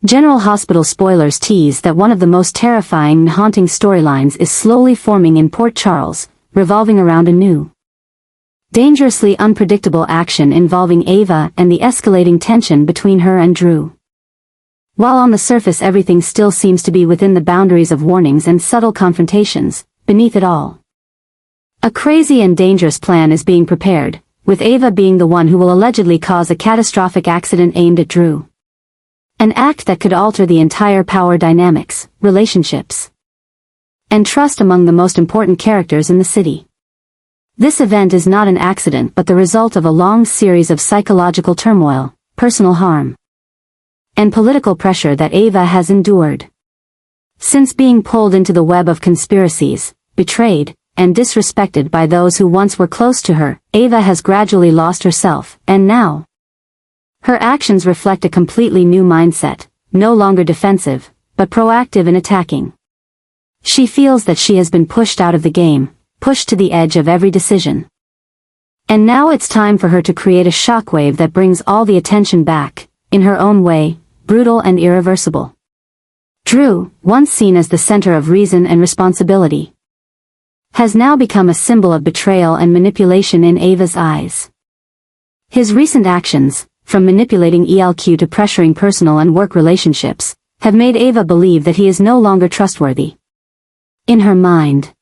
General Hospital spoilers tease that one of the most terrifying and haunting storylines is slowly forming in Port Charles, revolving around a new, dangerously unpredictable action involving Ava and the escalating tension between her and Drew. While on the surface everything still seems to be within the boundaries of warnings and subtle confrontations, beneath it all, a crazy and dangerous plan is being prepared, with Ava being the one who will allegedly cause a catastrophic accident aimed at Drew. An act that could alter the entire power dynamics, relationships, and trust among the most important characters in the city. This event is not an accident but the result of a long series of psychological turmoil, personal harm, and political pressure that Ava has endured. Since being pulled into the web of conspiracies, betrayed, and disrespected by those who once were close to her, Ava has gradually lost herself, and now, her actions reflect a completely new mindset, no longer defensive, but proactive in attacking. She feels that she has been pushed out of the game, pushed to the edge of every decision. And now it's time for her to create a shockwave that brings all the attention back, in her own way, brutal and irreversible. Drew, once seen as the center of reason and responsibility, has now become a symbol of betrayal and manipulation in Ava's eyes. His recent actions, from manipulating ELQ to pressuring personal and work relationships, have made Ava believe that he is no longer trustworthy. In her mind,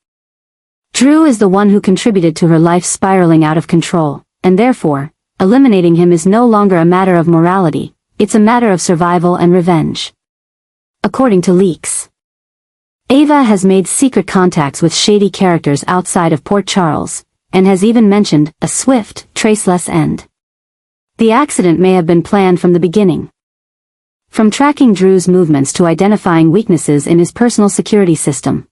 Drew is the one who contributed to her life spiraling out of control, and therefore, eliminating him is no longer a matter of morality, it's a matter of survival and revenge. According to leaks, Ava has made secret contacts with shady characters outside of Port Charles, and has even mentioned a swift, traceless end. The accident may have been planned from the beginning. From tracking Drew's movements to identifying weaknesses in his personal security system.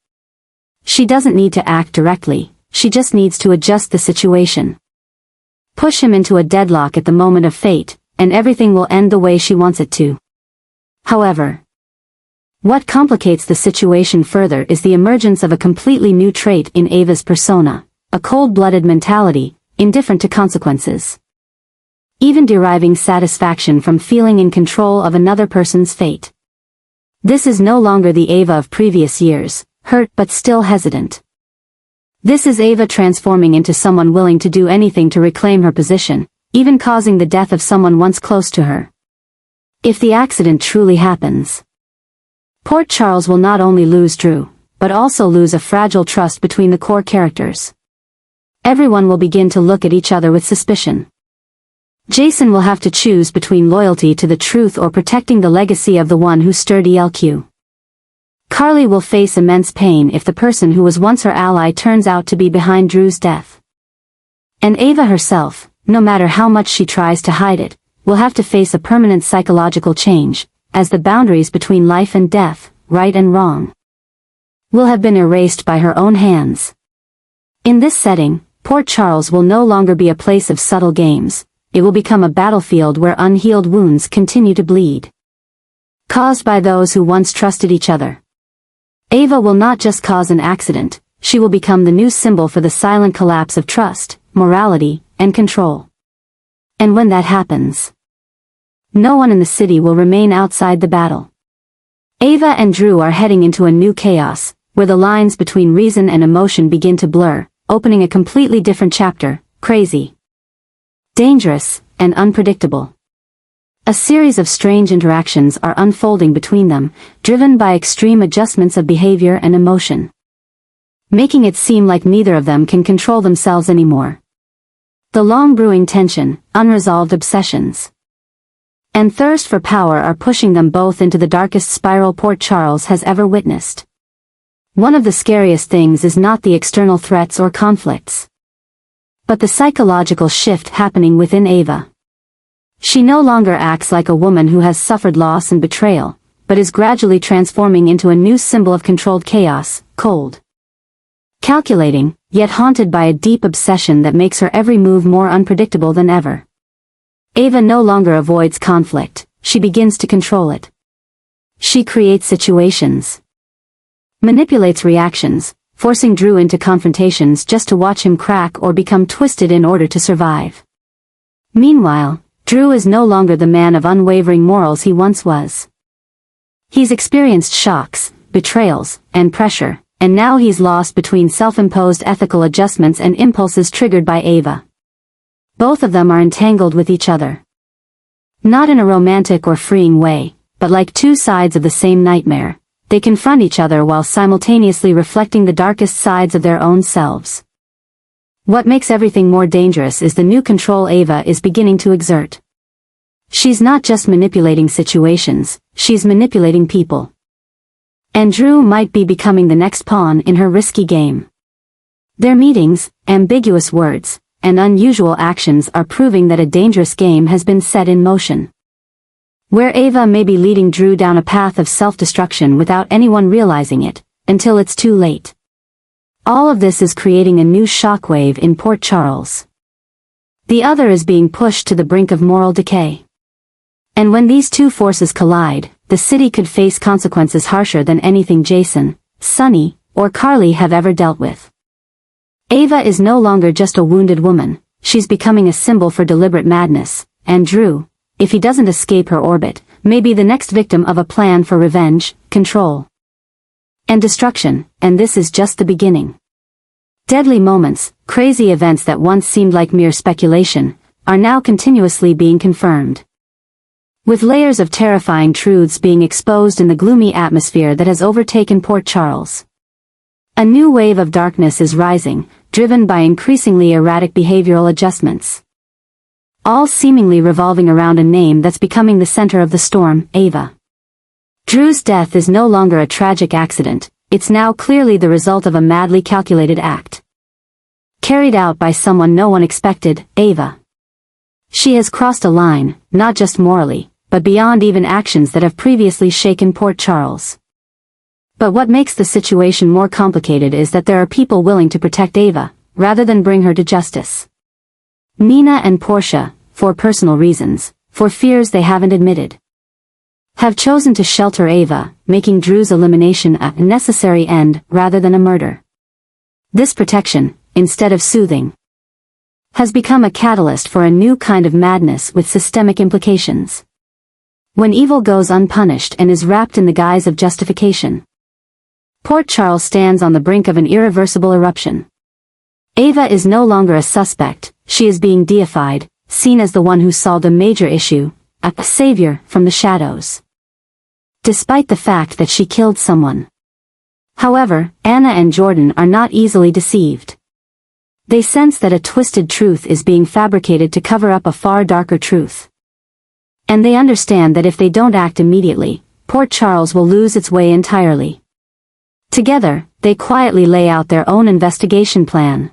She doesn't need to act directly, she just needs to adjust the situation. Push him into a deadlock at the moment of fate, and everything will end the way she wants it to. However, what complicates the situation further is the emergence of a completely new trait in Ava's persona, a cold-blooded mentality, indifferent to consequences. Even deriving satisfaction from feeling in control of another person's fate. This is no longer the Ava of previous years, hurt but still hesitant. This is Ava transforming into someone willing to do anything to reclaim her position, even causing the death of someone once close to her. If the accident truly happens, Port Charles will not only lose Drew, but also lose a fragile trust between the core characters. Everyone will begin to look at each other with suspicion. Jason will have to choose between loyalty to the truth or protecting the legacy of the one who stirred ELQ. Carly will face immense pain if the person who was once her ally turns out to be behind Drew's death. And Ava herself, no matter how much she tries to hide it, will have to face a permanent psychological change, as the boundaries between life and death, right and wrong, will have been erased by her own hands. In this setting, Port Charles will no longer be a place of subtle games. It will become a battlefield where unhealed wounds continue to bleed, caused by those who once trusted each other. Ava will not just cause an accident, she will become the new symbol for the silent collapse of trust, morality, and control. And when that happens, no one in the city will remain outside the battle. Ava and Drew are heading into a new chaos, where the lines between reason and emotion begin to blur, opening a completely different chapter, crazy, dangerous, and unpredictable. A series of strange interactions are unfolding between them, driven by extreme adjustments of behavior and emotion, making it seem like neither of them can control themselves anymore. The long brewing tension, unresolved obsessions, and thirst for power are pushing them both into the darkest spiral Port Charles has ever witnessed. One of the scariest things is not the external threats or conflicts, but the psychological shift happening within Ava. She no longer acts like a woman who has suffered loss and betrayal, but is gradually transforming into a new symbol of controlled chaos, cold, calculating, yet haunted by a deep obsession that makes her every move more unpredictable than ever. Ava no longer avoids conflict, she begins to control it. She creates situations, manipulates reactions, forcing Drew into confrontations just to watch him crack or become twisted in order to survive. Meanwhile, Drew is no longer the man of unwavering morals he once was. He's experienced shocks, betrayals, and pressure, and now he's lost between self-imposed ethical adjustments and impulses triggered by Ava. Both of them are entangled with each other. Not in a romantic or freeing way, but like two sides of the same nightmare, they confront each other while simultaneously reflecting the darkest sides of their own selves. What makes everything more dangerous is the new control Ava is beginning to exert. She's not just manipulating situations, she's manipulating people. And Drew might be becoming the next pawn in her risky game. Their meetings, ambiguous words, and unusual actions are proving that a dangerous game has been set in motion. Where Ava may be leading Drew down a path of self-destruction without anyone realizing it, until it's too late. All of this is creating a new shockwave in Port Charles. The other is being pushed to the brink of moral decay. And when these two forces collide, the city could face consequences harsher than anything Jason, Sunny, or Carly have ever dealt with. Ava is no longer just a wounded woman, she's becoming a symbol for deliberate madness, and Drew, if he doesn't escape her orbit, may be the next victim of a plan for revenge, control, and destruction, and this is just the beginning. Deadly moments, crazy events that once seemed like mere speculation, are now continuously being confirmed. With layers of terrifying truths being exposed in the gloomy atmosphere that has overtaken Port Charles. A new wave of darkness is rising, driven by increasingly erratic behavioral adjustments. All seemingly revolving around a name that's becoming the center of the storm, Ava. Drew's death is no longer a tragic accident, it's now clearly the result of a madly calculated act. Carried out by someone no one expected, Ava. She has crossed a line, not just morally, but beyond even actions that have previously shaken Port Charles. But what makes the situation more complicated is that there are people willing to protect Ava, rather than bring her to justice. Nina and Portia, for personal reasons, for fears they haven't admitted, have chosen to shelter Ava, making Drew's elimination a necessary end rather than a murder. This protection, instead of soothing, has become a catalyst for a new kind of madness with systemic implications. When evil goes unpunished and is wrapped in the guise of justification, Port Charles stands on the brink of an irreversible eruption. Ava is no longer a suspect, she is being deified, seen as the one who solved a major issue, a savior from the shadows. Despite the fact that she killed someone. However, Anna and Jordan are not easily deceived. They sense that a twisted truth is being fabricated to cover up a far darker truth. And they understand that if they don't act immediately, Port Charles will lose its way entirely. Together, they quietly lay out their own investigation plan.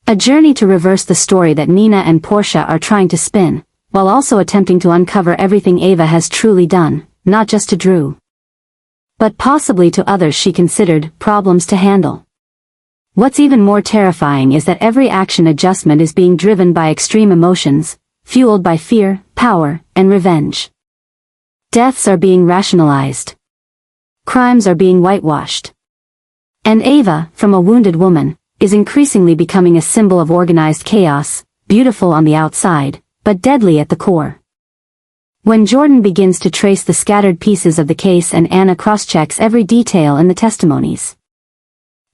A journey to reverse the story that Nina and Portia are trying to spin, while also attempting to uncover everything Ava has truly done, not just to Drew, but possibly to others she considered problems to handle. What's even more terrifying is that every action adjustment is being driven by extreme emotions, fueled by fear, power, and revenge. Deaths are being rationalized. Crimes are being whitewashed. And Ava, from a wounded woman, is increasingly becoming a symbol of organized chaos, beautiful on the outside, but deadly at the core. When Jordan begins to trace the scattered pieces of the case and Anna cross-checks every detail in the testimonies,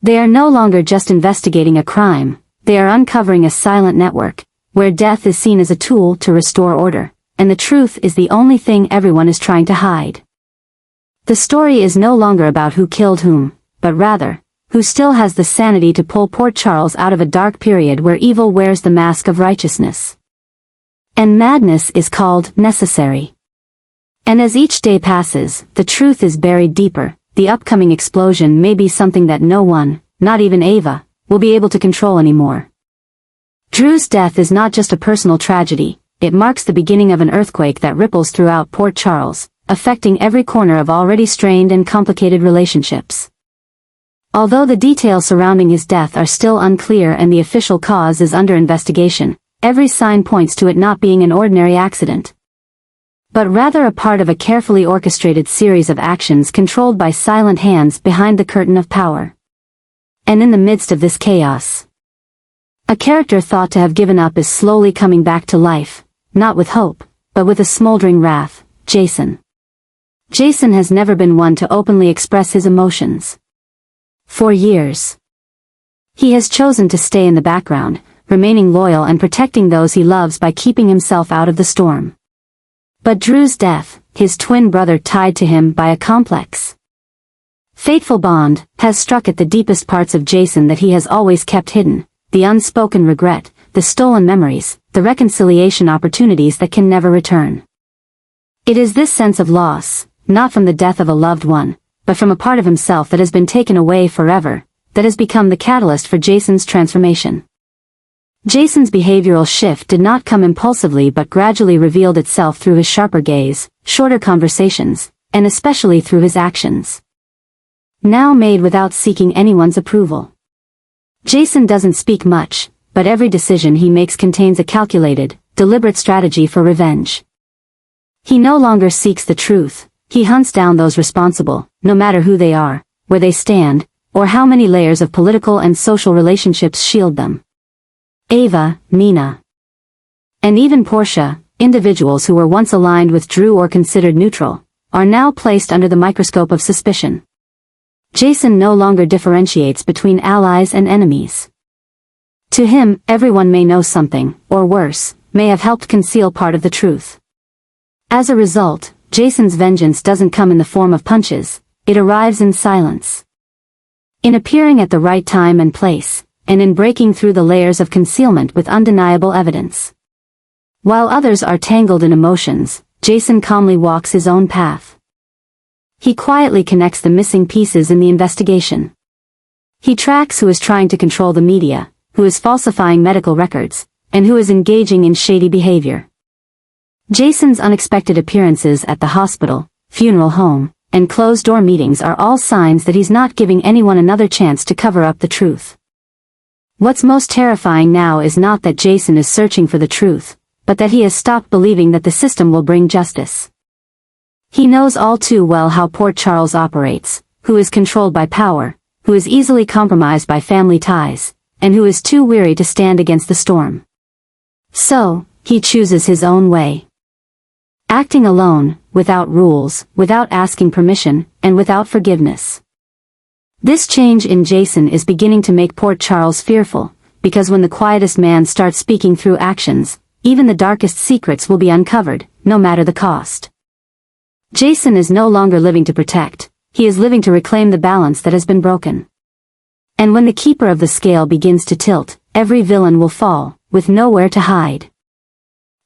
they are no longer just investigating a crime, they are uncovering a silent network, where death is seen as a tool to restore order, and the truth is the only thing everyone is trying to hide. The story is no longer about who killed whom, but rather, who still has the sanity to pull Port Charles out of a dark period where evil wears the mask of righteousness. And madness is called necessary. And as each day passes, the truth is buried deeper, the upcoming explosion may be something that no one, not even Ava, will be able to control anymore. Drew's death is not just a personal tragedy, it marks the beginning of an earthquake that ripples throughout Port Charles, affecting every corner of already strained and complicated relationships. Although the details surrounding his death are still unclear and the official cause is under investigation, every sign points to it not being an ordinary accident, but rather a part of a carefully orchestrated series of actions controlled by silent hands behind the curtain of power. And in the midst of this chaos, a character thought to have given up is slowly coming back to life, not with hope, but with a smoldering wrath, Jason. Jason has never been one to openly express his emotions. For years, he has chosen to stay in the background, remaining loyal and protecting those he loves by keeping himself out of the storm. But Drew's death, his twin brother tied to him by a complex, fateful bond, has struck at the deepest parts of Jason that he has always kept hidden, the unspoken regret, the stolen memories, the reconciliation opportunities that can never return. It is this sense of loss, not from the death of a loved one, but from a part of himself that has been taken away forever, that has become the catalyst for Jason's transformation. Jason's behavioral shift did not come impulsively but gradually revealed itself through his sharper gaze, shorter conversations, and especially through his actions. Now made without seeking anyone's approval. Jason doesn't speak much, but every decision he makes contains a calculated, deliberate strategy for revenge. He no longer seeks the truth, he hunts down those responsible, no matter who they are, where they stand, or how many layers of political and social relationships shield them. Ava, Nina, and even Portia, individuals who were once aligned with Drew or considered neutral, are now placed under the microscope of suspicion. Jason no longer differentiates between allies and enemies. To him, everyone may know something, or worse, may have helped conceal part of the truth. As a result, Jason's vengeance doesn't come in the form of punches, it arrives in silence. In appearing at the right time and place, and in breaking through the layers of concealment with undeniable evidence. While others are tangled in emotions, Jason calmly walks his own path. He quietly connects the missing pieces in the investigation. He tracks who is trying to control the media, who is falsifying medical records, and who is engaging in shady behavior. Jason's unexpected appearances at the hospital, funeral home, and closed-door meetings are all signs that he's not giving anyone another chance to cover up the truth. What's most terrifying now is not that Jason is searching for the truth, but that he has stopped believing that the system will bring justice. He knows all too well how Port Charles operates, who is controlled by power, who is easily compromised by family ties, and who is too weary to stand against the storm. So, he chooses his own way. Acting alone, without rules, without asking permission, and without forgiveness. This change in Jason is beginning to make Port Charles fearful, because when the quietest man starts speaking through actions, even the darkest secrets will be uncovered, no matter the cost. Jason is no longer living to protect, he is living to reclaim the balance that has been broken. And when the keeper of the scale begins to tilt, every villain will fall, with nowhere to hide.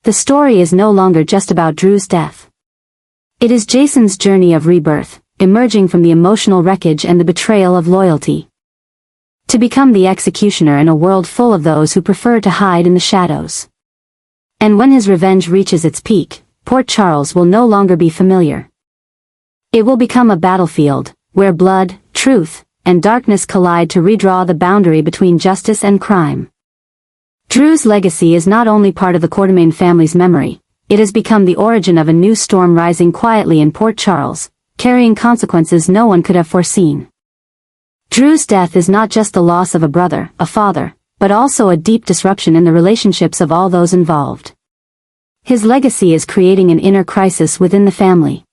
The story is no longer just about Drew's death. It is Jason's journey of rebirth, emerging from the emotional wreckage and the betrayal of loyalty. To become the executioner in a world full of those who prefer to hide in the shadows. And when his revenge reaches its peak, Port Charles will no longer be familiar. It will become a battlefield, where blood, truth, and darkness collide to redraw the boundary between justice and crime. Drew's legacy is not only part of the Quartermain family's memory, it has become the origin of a new storm rising quietly in Port Charles, carrying consequences no one could have foreseen. Drew's death is not just the loss of a brother, a father, but also a deep disruption in the relationships of all those involved. His legacy is creating an inner crisis within the family.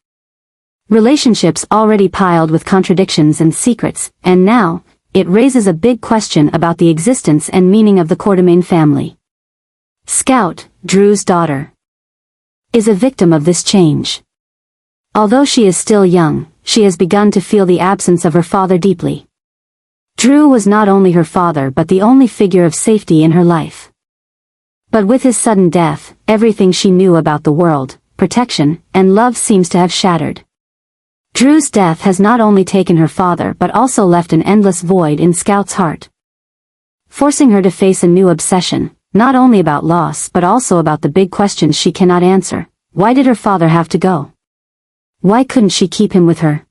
Relationships already piled with contradictions and secrets, and now, it raises a big question about the existence and meaning of the Quartermain family. Scout, Drew's daughter, is a victim of this change. Although she is still young, she has begun to feel the absence of her father deeply. Drew was not only her father but the only figure of safety in her life. But with his sudden death, everything she knew about the world, protection, and love seems to have shattered. Drew's death has not only taken her father but also left an endless void in Scout's heart. Forcing her to face a new obsession, not only about loss but also about the big questions she cannot answer. Why did her father have to go? Why couldn't she keep him with her?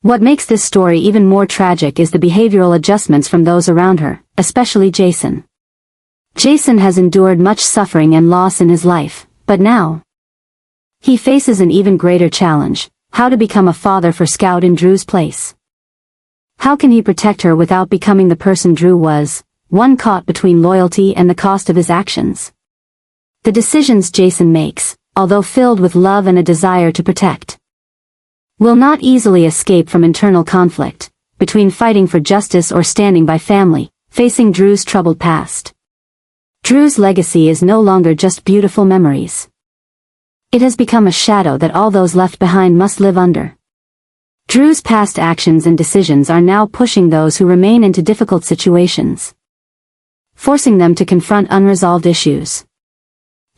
What makes this story even more tragic is the behavioral adjustments from those around her, especially Jason. Jason has endured much suffering and loss in his life, but now he faces an even greater challenge: how to become a father for Scout in Drew's place. How can he protect her without becoming the person Drew was, one caught between loyalty and the cost of his actions? The decisions Jason makes, although filled with love and a desire to protect, will not easily escape from internal conflict, between fighting for justice or standing by family, facing Drew's troubled past. Drew's legacy is no longer just beautiful memories. It has become a shadow that all those left behind must live under. Drew's past actions and decisions are now pushing those who remain into difficult situations, forcing them to confront unresolved issues.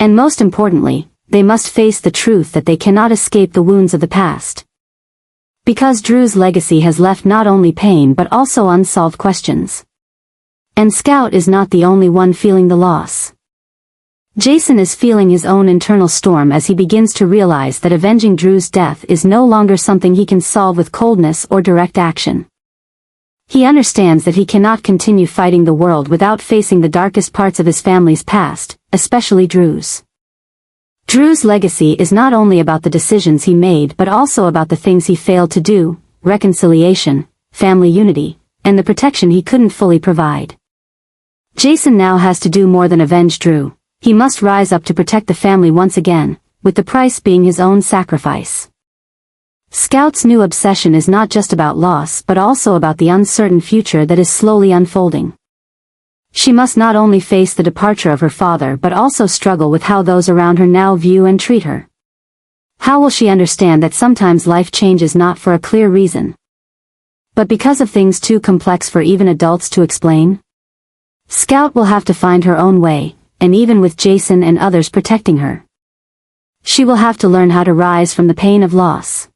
And most importantly, they must face the truth that they cannot escape the wounds of the past. Because Drew's legacy has left not only pain but also unsolved questions. And Scout is not the only one feeling the loss. Jason is feeling his own internal storm as he begins to realize that avenging Drew's death is no longer something he can solve with coldness or direct action. He understands that he cannot continue fighting the world without facing the darkest parts of his family's past, especially Drew's. Drew's legacy is not only about the decisions he made but also about the things he failed to do, reconciliation, family unity, and the protection he couldn't fully provide. Jason now has to do more than avenge Drew. He must rise up to protect the family once again, with the price being his own sacrifice. Scout's new obsession is not just about loss but also about the uncertain future that is slowly unfolding. She must not only face the departure of her father but also struggle with how those around her now view and treat her. How will she understand that sometimes life changes not for a clear reason, but because of things too complex for even adults to explain? Scout will have to find her own way, and even with Jason and others protecting her, she will have to learn how to rise from the pain of loss.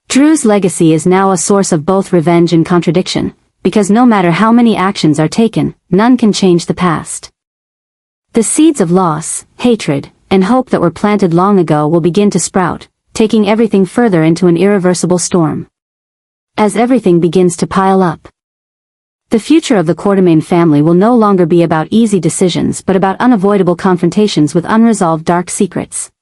Drew's legacy is now a source of both revenge and contradiction, because no matter how many actions are taken, none can change the past. The seeds of loss, hatred, and hope that were planted long ago will begin to sprout, taking everything further into an irreversible storm. As everything begins to pile up, the future of the Quartermaine family will no longer be about easy decisions but about unavoidable confrontations with unresolved dark secrets.